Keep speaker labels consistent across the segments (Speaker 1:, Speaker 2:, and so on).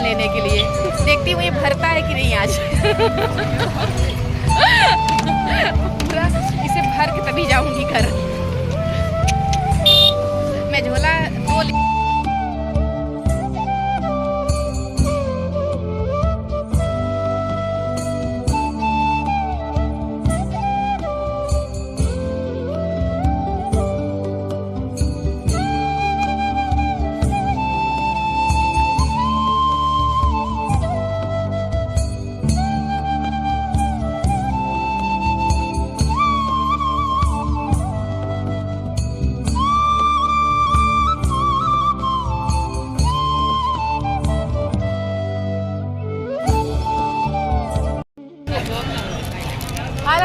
Speaker 1: लेने के लिए। देखती हूँ ये भरता है कि नहीं आज। पूरा इसे भर के तभी जाऊंगी घर। मैं झोला दो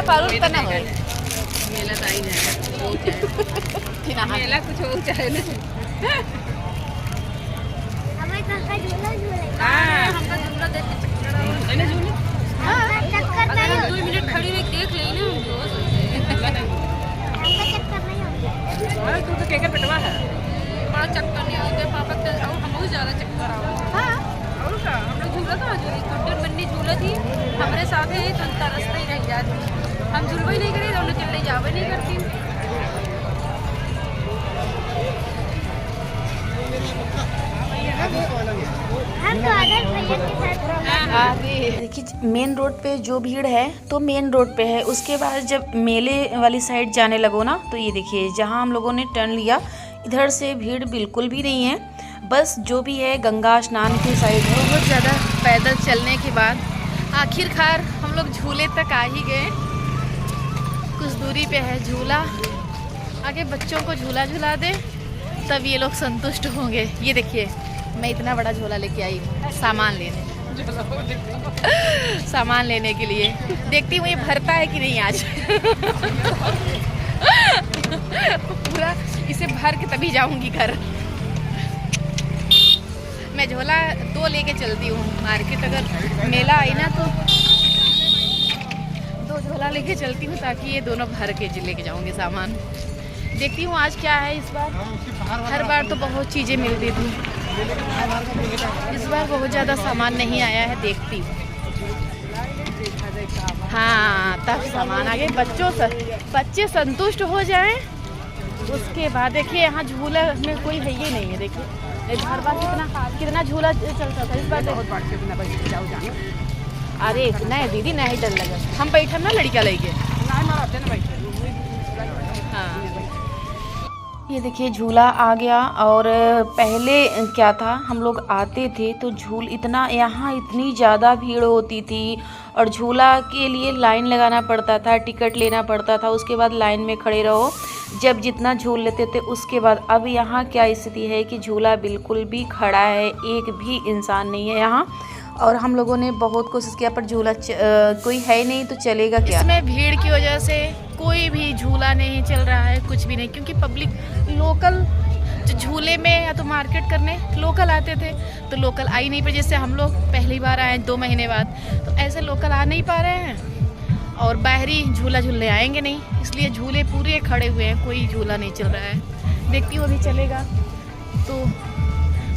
Speaker 1: पारू तना हो मेला ताई जाए मेला कुछ हो चाहे ना
Speaker 2: हमें का झूला झूले
Speaker 1: हां हमका झूला देख के चक्कर है ना झूले
Speaker 2: हां चक्कर नहीं
Speaker 1: 2 मिनट खड़ी रह देख ले ना
Speaker 2: हमका चक्कर नहीं होता।
Speaker 1: अरे तू तो केकर पेटवा है बड़ा चक्कर नहीं होता पापा के और हमको ज्यादा चक्कर आओ हां और का हम लोग झूला कहां झूले छोटे बन्नी झूला थी हमारे साथ है तो रास्ता ही रह जाती हम झूलवा ही नहीं करे तो उन्हें चलने जावे नहीं करती।
Speaker 2: हम तो आदर भैया के साथ
Speaker 3: देखिए मेन रोड पे जो भीड़ है तो मेन रोड पे है। उसके बाद जब मेले वाली साइड जाने लगो ना तो ये देखिए जहाँ हम लोगों ने टर्न लिया इधर से भीड़ बिल्कुल भी नहीं है। बस जो भी है गंगा स्नान की साइड है। बहुत ज़्यादा पैदल चलने के बाद आखिरकार हम लोग झूले तक आ ही गए। कुछ दूरी पे है झूला, आगे बच्चों को झूला झूला दे तब ये लोग संतुष्ट होंगे। ये देखिए मैं इतना बड़ा झूला लेके आई हूँ सामान लेने के लिए। देखती हूँ ये भरता है कि नहीं आज। पूरा इसे भर के तभी जाऊंगी घर। मैं झोला 2 लेके चलती हूँ मार्केट, अगर मेला आई ना तो 2 झोला लेके चलती हूँ ताकि ये दोनों भर के लेके जाऊंगी सामान। देखती हूँ आज क्या है इस बार। हर बार तो बहुत चीज़ें मिलती थी, इस बार बहुत ज़्यादा सामान नहीं आया है। देखती हूँ हाँ तब सामान आ गए। बच्चे संतुष्ट हो जाएं उसके बाद। देखिए यहाँ झूला में कोई है ही नहीं है। देखिए हर बार कितना झूला चलता था, इस बार बहुत जाओ जाओ। अरे नहीं दीदी नहीं डर लगा, हम बैठे ना लड़कियाँ लेके। हाँ ये देखिए झूला आ गया। और पहले क्या था हम लोग आते थे तो यहाँ इतनी ज़्यादा भीड़ होती थी और झूला के लिए लाइन लगाना पड़ता था, टिकट लेना पड़ता था, उसके बाद लाइन में खड़े रहो जब जितना झूल लेते थे उसके बाद। अब यहाँ क्या स्थिति है कि झूला बिल्कुल भी खड़ा है, एक भी इंसान नहीं है यहाँ। और हम लोगों ने बहुत कोशिश किया पर झूला कोई है नहीं तो चलेगा क्या। इसमें भीड़ की वजह से कोई भी झूला नहीं चल रहा है, कुछ भी नहीं, क्योंकि पब्लिक लोकल जो झूले में या तो मार्केट करने लोकल आते थे तो लोकल आ ही नहीं पाए। जैसे हम लोग पहली बार आए 2 महीने बाद, तो ऐसे लोकल आ नहीं पा रहे हैं और बाहरी झूला झूलने आएंगे नहीं, इसलिए झूले पूरे खड़े हुए हैं, कोई झूला नहीं चल रहा है। देखती हूँ अभी चलेगा तो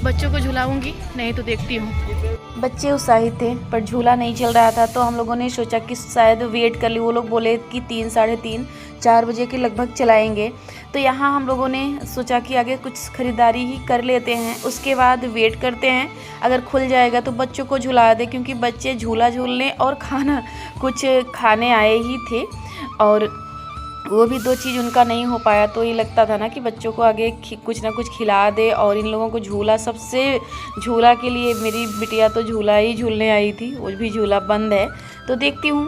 Speaker 3: बच्चों को झुलाऊंगी, नहीं तो देखती हूँ। बच्चे उत्साहित थे पर झूला नहीं चल रहा था तो हम लोगों ने सोचा कि शायद वेट कर ली। वो लोग बोले कि 3, साढ़े 3, 4 बजे के लगभग चलाएंगे। तो यहाँ हम लोगों ने सोचा कि आगे कुछ ख़रीदारी ही कर लेते हैं, उसके बाद वेट करते हैं, अगर खुल जाएगा तो बच्चों को झुला दे, क्योंकि बच्चे झूला झूलने और खाना कुछ खाने आए ही थे और वो भी 2 चीज़ उनका नहीं हो पाया। तो ये लगता था ना कि बच्चों को आगे कुछ ना कुछ खिला दे और इन लोगों को झूला। सबसे झूला के लिए मेरी बिटिया तो झूला ही झूलने आई थी, वो भी झूला बंद है। तो देखती हूँ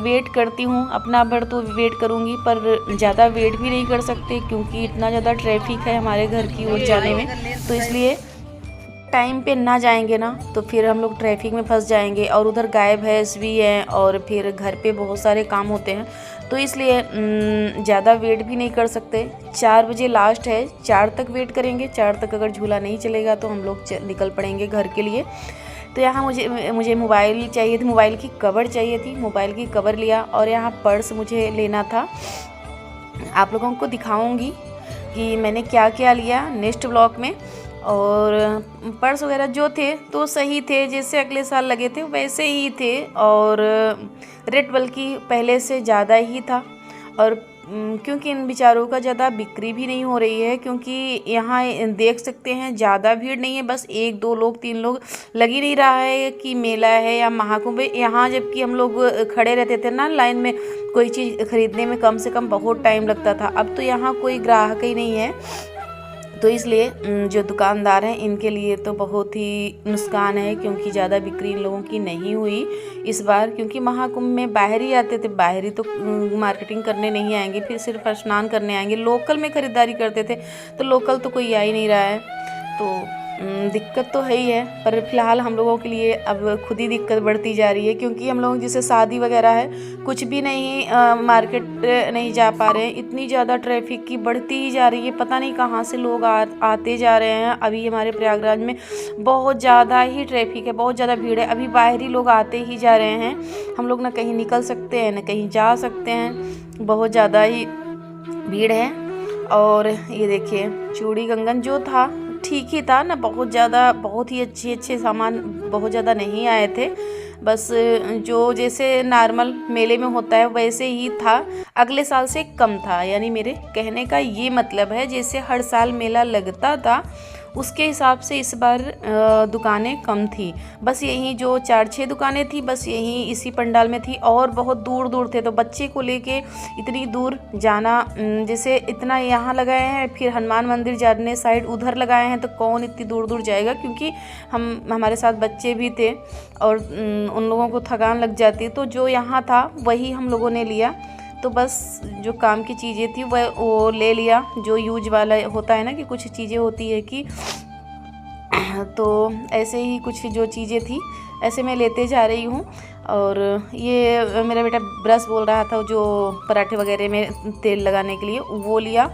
Speaker 3: वेट करती हूँ, अपना भर तो वेट करूँगी पर ज़्यादा वेट भी नहीं कर सकते क्योंकि इतना ज़्यादा ट्रैफिक है हमारे घर की ओर जाने में। तो इसलिए टाइम पे ना जाएंगे ना तो फिर हम लोग ट्रैफिक में फंस जाएंगे और उधर गाय भैंस भी है और फिर घर पे बहुत सारे काम होते हैं। तो इसलिए ज़्यादा वेट भी नहीं कर सकते। 4 बजे लास्ट है, 4 तक वेट करेंगे। 4 तक अगर झूला नहीं चलेगा तो हम लोग निकल पड़ेंगे घर के लिए। तो यहाँ मुझे मोबाइल चाहिए थी, मोबाइल की कवर चाहिए थी, मोबाइल की कवर लिया। और यहाँ पर्स मुझे लेना था, आप लोगों को दिखाऊंगी कि मैंने क्या क्या लिया नेक्स्ट ब्लॉग में। और पर्स वगैरह जो थे तो सही थे, जैसे अगले साल लगे थे वैसे ही थे, और रेट बल्कि पहले से ज़्यादा ही था। और क्योंकि इन बेचारों का ज़्यादा बिक्री भी नहीं हो रही है, क्योंकि यहाँ देख सकते हैं ज़्यादा भीड़ नहीं है, बस 1 2 लोग 3 लोग, लग ही नहीं रहा है कि मेला है या महाकुंभ है यहाँ। जबकि हम लोग खड़े रहते थे ना लाइन में, कोई चीज़ ख़रीदने में कम से कम बहुत टाइम लगता था। अब तो यहाँ कोई ग्राहक ही नहीं है, तो इसलिए जो दुकानदार हैं इनके लिए तो बहुत ही नुकसान है, क्योंकि ज़्यादा बिक्री इन लोगों की नहीं हुई इस बार। क्योंकि महाकुंभ में बाहर ही आते थे, बाहर ही तो मार्केटिंग करने नहीं आएंगे, फिर सिर्फ स्नान करने आएंगे। लोकल में ख़रीदारी करते थे, तो लोकल तो कोई आ ही नहीं रहा है, तो दिक्कत तो है ही है। पर फिलहाल हम लोगों के लिए अब खुद ही दिक्कत बढ़ती जा रही है, क्योंकि हम लोग जैसे शादी वगैरह है, कुछ भी नहीं, मार्केट नहीं जा पा रहे हैं। इतनी ज़्यादा ट्रैफिक की बढ़ती ही जा रही है, पता नहीं कहाँ से लोग आते जा रहे हैं। अभी हमारे प्रयागराज में बहुत ज़्यादा ही ट्रैफिक है, बहुत ज़्यादा भीड़ है। अभी बाहरी लोग आते ही जा रहे हैं, हम लोग ना कहीं निकल सकते हैं ना कहीं जा सकते हैं, बहुत ज़्यादा ही भीड़ है। और ये देखिए चूड़ी कंगन जो था ठीक ही था ना, बहुत ज़्यादा, बहुत ही अच्छे सामान बहुत ज़्यादा नहीं आए थे, बस जो जैसे नॉर्मल मेले में होता है वैसे ही था, अगले साल से कम था। यानी मेरे कहने का ये मतलब है, जैसे हर साल मेला लगता था उसके हिसाब से इस बार दुकानें कम थी। बस यही जो 4-6 दुकानें थी, बस यही इसी पंडाल में थी, और बहुत दूर दूर थे। तो बच्चे को लेके इतनी दूर जाना, जैसे इतना यहाँ लगाए हैं, फिर हनुमान मंदिर जाने साइड उधर लगाए हैं, तो कौन इतनी दूर दूर जाएगा। क्योंकि हमारे साथ बच्चे भी थे और उन लोगों को थकान लग जाती, तो जो यहाँ था वही हम लोगों ने लिया। तो बस जो काम की चीज़ें थी वो ले लिया, जो यूज वाला होता है ना, कि कुछ चीज़ें होती है कि तो ऐसे ही कुछ जो चीज़ें थी ऐसे मैं लेते जा रही हूँ। और ये मेरा बेटा ब्रश बोल रहा था, जो पराठे वगैरह में तेल लगाने के लिए, वो लिया।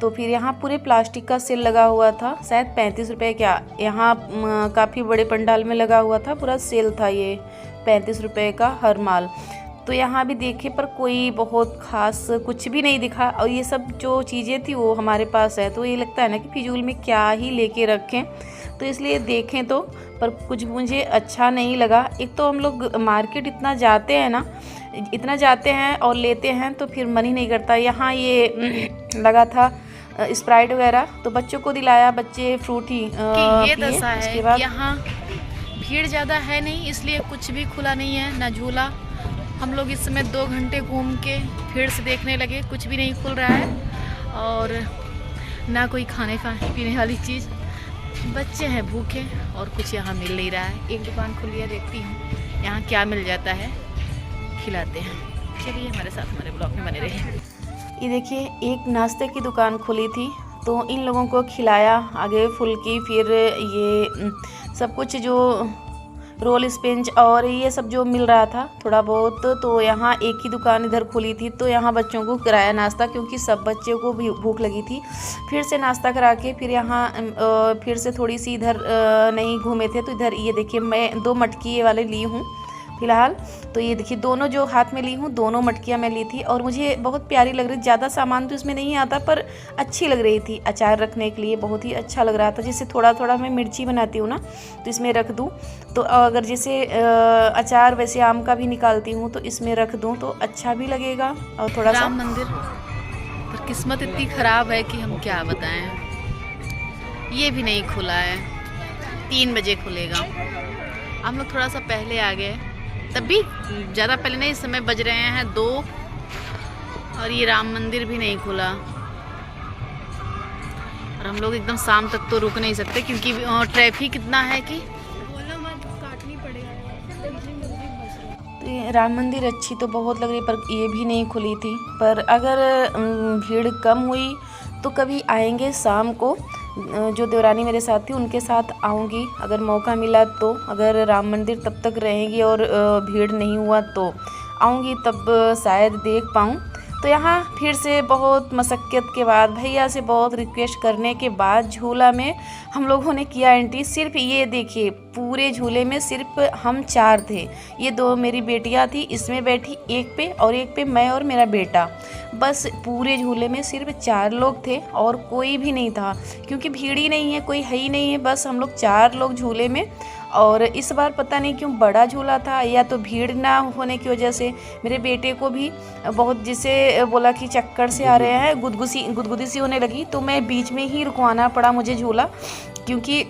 Speaker 3: तो फिर यहाँ पूरे प्लास्टिक का सेल लगा हुआ था, शायद 35 रुपये क्या, यहाँ काफ़ी बड़े पंडाल में लगा हुआ था, पूरा सेल था ये 35 रुपये का हर माल। तो यहाँ भी देखे पर कोई बहुत ख़ास कुछ भी नहीं दिखा, और ये सब जो चीज़ें थी वो हमारे पास है, तो ये लगता है ना कि फिजूल में क्या ही लेके रखें, तो इसलिए देखें तो, पर कुछ मुझे अच्छा नहीं लगा। एक तो हम लोग मार्केट इतना जाते हैं ना, इतना जाते हैं और लेते हैं तो फिर मन ही नहीं करता। यहाँ ये लगा था स्प्राइट वगैरह, तो बच्चों को दिलाया, बच्चे फ्रूट ही
Speaker 4: ये दशा है।
Speaker 3: उसके बाद
Speaker 4: यहाँ भीड़ ज़्यादा है नहीं, इसलिए कुछ भी खुला नहीं है, ना झूला। हम लोग इस समय 2 घंटे घूम के फिर से देखने लगे, कुछ भी नहीं खुल रहा है, और ना कोई खाने पीने वाली चीज़। बच्चे हैं भूखे और कुछ यहाँ मिल नहीं रहा है। एक दुकान खुली है, देखती हूँ यहाँ क्या मिल जाता है, खिलाते हैं। चलिए हमारे साथ हमारे ब्लॉग में बने रहिए।
Speaker 3: ये देखिए एक नाश्ते की दुकान खुली थी, तो इन लोगों को खिलाया, आगे फुल्की, फिर ये सब कुछ जो रोल स्पंज और ये सब जो मिल रहा था थोड़ा बहुत। तो यहाँ एक ही दुकान इधर खुली थी, तो यहाँ बच्चों को कराया नाश्ता, क्योंकि सब बच्चों को भी भूख लगी थी। फिर से नाश्ता करा के फिर यहाँ फिर से थोड़ी सी इधर नहीं घूमे थे, तो इधर ये देखिए मैं 2 मटकी ये वाले ली हूँ फ़िलहाल। तो ये देखिए दोनों जो हाथ में ली हूँ, दोनों मटकियाँ मैं ली थी, और मुझे बहुत प्यारी लग रही। ज़्यादा सामान तो इसमें नहीं आता, पर अच्छी लग रही थी। अचार रखने के लिए बहुत ही अच्छा लग रहा था। जैसे थोड़ा थोड़ा मैं मिर्ची बनाती हूँ ना, तो इसमें रख दूँ, तो अगर जैसे अचार वैसे आम का भी निकालती हूँ तो इसमें रख दूँ तो अच्छा भी लगेगा। और थोड़ा सा
Speaker 4: राम मंदिर पर किस्मत इतनी ख़राब है कि हम क्या बताएं, ये भी नहीं खुला है। 3 बजे खुलेगा। हम लोग थोड़ा सा पहले आ गए, तब भी ज़्यादा पहले नहीं, इस समय बज रहे हैं 2, और ये राम मंदिर भी नहीं खुला। और हम लोग एकदम शाम तक तो रुक नहीं सकते, क्योंकि ट्रैफिक इतना है कि काटनी पड़ेगा।
Speaker 3: तो ये राम मंदिर अच्छी तो बहुत लग रही, पर ये भी नहीं खुली थी। पर अगर भीड़ कम हुई तो कभी आएंगे शाम को, जो देवरानी मेरे साथ थी उनके साथ आऊँगी अगर मौका मिला तो। अगर राम मंदिर तब तक रहेगी और भीड़ नहीं हुआ तो आऊँगी, तब शायद देख पाऊँ। तो यहाँ फिर से बहुत मशक्क़त के बाद, भैया से बहुत रिक्वेस्ट करने के बाद झूला में हम लोगों ने किया एंट्री। सिर्फ ये देखिए, पूरे झूले में सिर्फ हम 4 थे। ये 2 मेरी बेटियाँ थी, इसमें बैठी एक पे, और एक पे मैं और मेरा बेटा। बस पूरे झूले में सिर्फ 4 लोग थे और कोई भी नहीं था, क्योंकि भीड़ ही नहीं है, कोई है ही नहीं है। बस हम लोग 4 लोग झूले में। और इस बार पता नहीं क्यों बड़ा झूला था, या तो भीड़ ना होने की वजह से मेरे बेटे को भी बहुत, जिसे बोला कि चक्कर से आ रहे हैं, गुदगुदी सी होने लगी, तो मैं बीच में ही रुकवाना पड़ा मुझे झूला, क्योंकि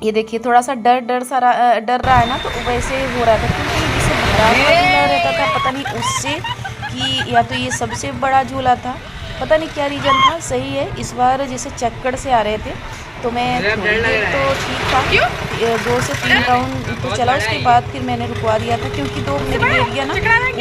Speaker 3: ये देखिए थोड़ा सा डर रहा है ना, तो वैसे हो रहा था। क्योंकि जिसे भरा हुआ झूला रहता था, पता नहीं उससे कि, या तो ये सबसे बड़ा झूला था, पता नहीं क्या रीज़न था। सही है, इस बार जैसे चक्कर से आ रहे थे, तो मैं थोड़ी देर तो ठीक था, 2 से 3 राउंड तो चला, उसके बाद फिर मैंने रुकवा दिया था, क्योंकि 2 मेरी बेटियाँ ना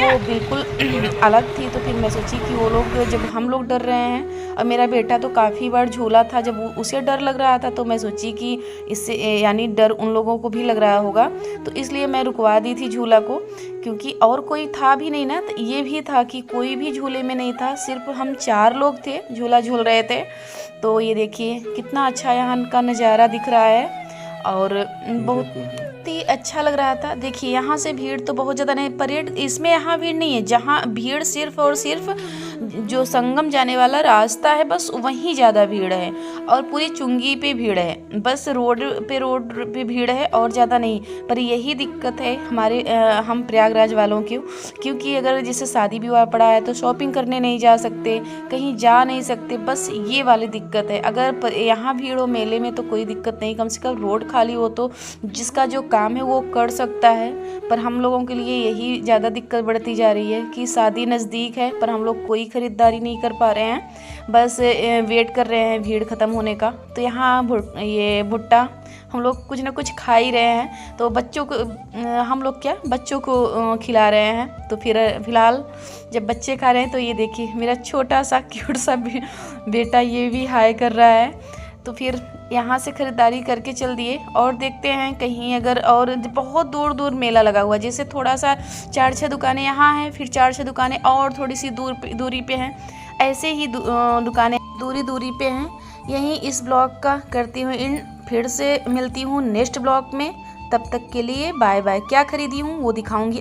Speaker 3: वो बिल्कुल अलग थी। तो फिर मैं सोची कि वो लोग, जब हम लोग डर रहे हैं, और मेरा बेटा तो काफ़ी बार झूला था, जब उसे डर लग रहा था, तो मैं सोची कि इससे यानी डर उन लोगों को भी लग रहा होगा, तो इसलिए मैं रुकवा दी थी झूला को, क्योंकि और कोई था भी नहीं ना। तो ये भी था कि कोई भी झूले में नहीं था, सिर्फ हम 4 लोग थे, झूला झूल रहे थे। तो ये देखिए कितना अच्छा यहाँ का नज़ारा दिख रहा है, और बहुत ही अच्छा लग रहा था। देखिए यहाँ से भीड़ तो बहुत ज़्यादा नहीं, परेड इसमें यहाँ भीड़ नहीं है, जहाँ भीड़ सिर्फ और सिर्फ जो संगम जाने वाला रास्ता है, बस वहीं ज़्यादा भीड़ है, और पूरी चुंगी पे भीड़ है, बस रोड पे भीड़ है, और ज़्यादा नहीं। पर यही दिक्कत है हमारे हम प्रयागराज वालों की, क्योंकि अगर जैसे शादी विवाह पड़ा है तो शॉपिंग करने नहीं जा सकते, कहीं जा नहीं सकते, बस ये वाली दिक्कत है। अगर यहाँ भीड़ हो मेले में तो कोई दिक्कत नहीं, कम से कम रोड खाली हो तो जिसका जो काम है वो कर सकता है। पर हम लोगों के लिए यही ज़्यादा दिक्कत बढ़ती जा रही है कि शादी नज़दीक है, पर हम लोग कोई ख़रीदारी नहीं कर पा रहे हैं, बस वेट कर रहे हैं भीड़ ख़त्म होने का। तो यहाँ ये भुट्टा हम लोग कुछ ना कुछ खा ही रहे हैं, तो बच्चों को हम लोग बच्चों को खिला रहे हैं। तो फिर फ़िलहाल जब बच्चे खा रहे हैं, तो ये देखिए मेरा छोटा सा क्यूट सा बेटा ये भी हाय कर रहा है। तो फिर यहाँ से ख़रीदारी करके चल दिए, और देखते हैं कहीं अगर, और बहुत दूर दूर मेला लगा हुआ है, जैसे थोड़ा सा 4-6 दुकानें यहाँ हैं, फिर 4-6 दुकानें और थोड़ी सी दूरी पे हैं, ऐसे ही दुकानें दूरी पे हैं। यहीं इस ब्लॉग का करती हूँ इन, फिर से मिलती हूँ नेक्स्ट ब्लॉग में। तब तक के लिए बाय बाय। क्या खरीदी हूँ वो दिखाऊंगी।